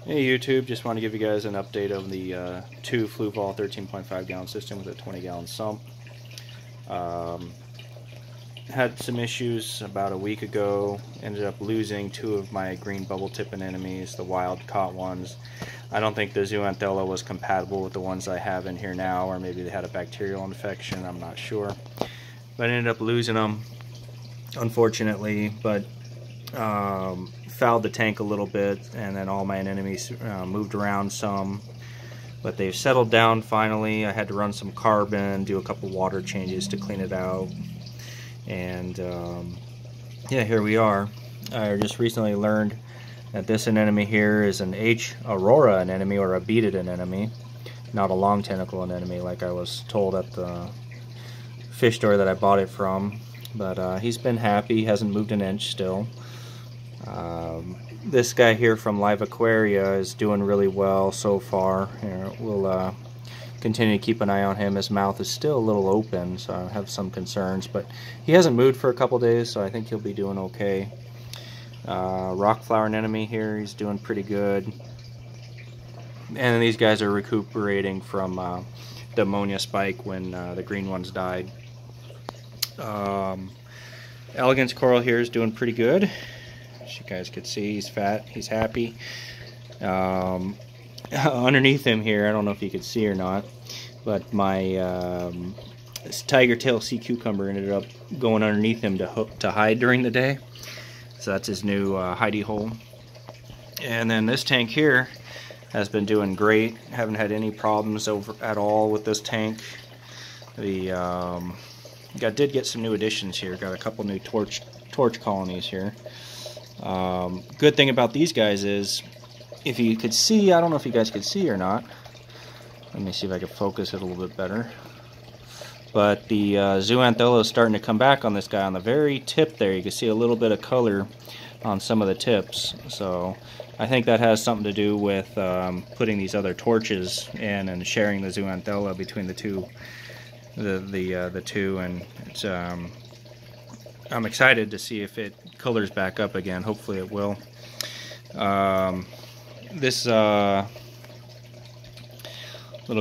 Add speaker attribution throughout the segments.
Speaker 1: Hey YouTube, just want to give you guys an update on the 2 Fluval 13.5 gallon system with a 20 gallon sump. Um, had some issues about a week ago, ended up losing 2 of my green bubble tip anemones, the wild caught ones. I don't think the Zooanthella was compatible with the ones I have in here now, or maybe they had a bacterial infection, I'm not sure. But I ended up losing them, unfortunately, but fouled the tank a little bit, and then all my anemones moved around some, but they've settled down finally. I had to run some carbon, do a couple water changes to clean it out, and yeah, here we are. I just recently learned that this anemone here is an H. aurora anemone, or a beaded anemone, not a long tentacle anemone like I was told at the fish store that I bought it from. But he's been happy, he hasn't moved an inch still. This guy here from Live Aquaria is doing really well so far. We'll continue to keep an eye on him. His mouth is still a little open, so I have some concerns, but he hasn't moved for a couple days, so I think he'll be doing okay. Rock flower anemone here, he's doing pretty good. And these guys are recuperating from the ammonia spike when the green ones died. Elegance coral here is doing pretty good. As you guys can see, he's fat, he's happy. Underneath him here, I don't know if you can see or not, but my tiger tail sea cucumber ended up going underneath him to hide during the day. So that's his new hidey hole. And then this tank here has been doing great. Haven't had any problems at all with this tank. Did get some new additions here. Got a couple new torch colonies here. Good thing about these guys is, if you could see, I don't know if you guys could see or not. Let me see if I can focus it a little bit better. But the Zooanthella is starting to come back on this guy. On the very tip there, you can see a little bit of color on some of the tips. So I think that has something to do with putting these other torches in and sharing the Zooanthella between the two. The two, and it's I'm excited to see if it colors back up again. Hopefully it will. This little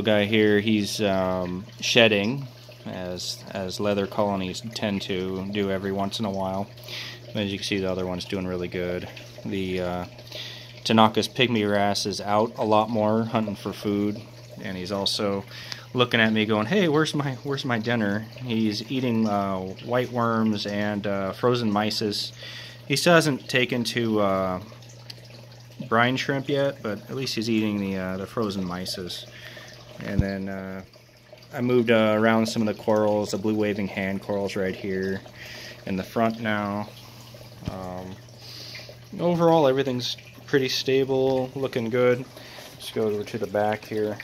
Speaker 1: guy here, he's shedding, as leather colonies tend to do every once in a while. But as you can see, the other one's doing really good. The Tanaka's pygmy wrasse is out a lot more, hunting for food, and he's also looking at me going, hey, where's my dinner? He's eating white worms and frozen mysis. He still hasn't taken to brine shrimp yet, but at least he's eating the frozen mysis. And then I moved around some of the corals, the blue waving hand corals right here in the front now. Overall, everything's pretty stable, looking good. Let's go over to the back here.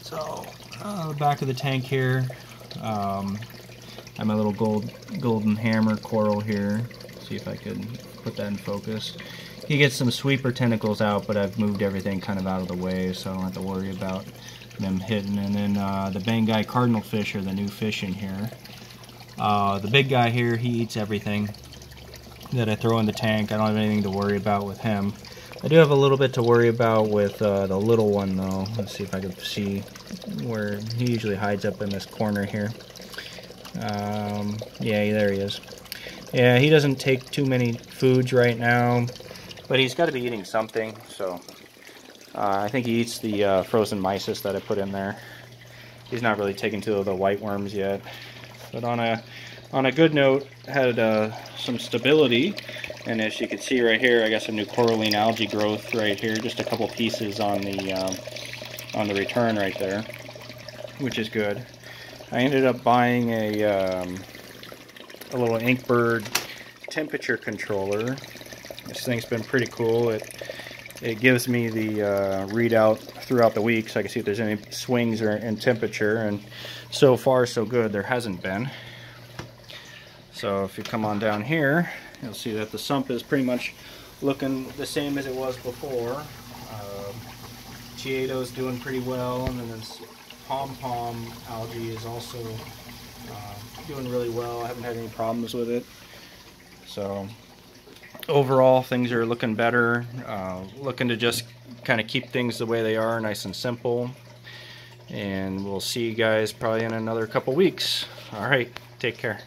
Speaker 1: So, the back of the tank here, I have my little golden hammer coral here. See if I could put that in focus. He gets some sweeper tentacles out, but I've moved everything kind of out of the way, so I don't have to worry about them hitting. And then the Bangai cardinal fish are the new fish in here. The big guy here, he eats everything that I throw in the tank. I don't have anything to worry about with him. I do have a little bit to worry about with the little one, though. Let's see if I can see where he usually hides, up in this corner here. Yeah, there he is. Yeah, he doesn't take too many foods right now, but he's got to be eating something, so I think he eats the frozen mysis that I put in there. He's not really taking to the white worms yet. But on a good note, had some stability. And as you can see right here, I got some new coralline algae growth right here. Just a couple pieces on the return right there, which is good. I ended up buying a little Inkbird temperature controller. This thing's been pretty cool. It gives me the readout throughout the week, so I can see if there's any swings in temperature. And so far, so good. There hasn't been. So if you come on down here, you'll see that the sump is pretty much looking the same as it was before. Chiato's doing pretty well, and then this pom-pom algae is also doing really well. I haven't had any problems with it. So overall, things are looking better. Looking to just kind of keep things the way they are, nice and simple. And we'll see you guys probably in another couple weeks. All right, take care.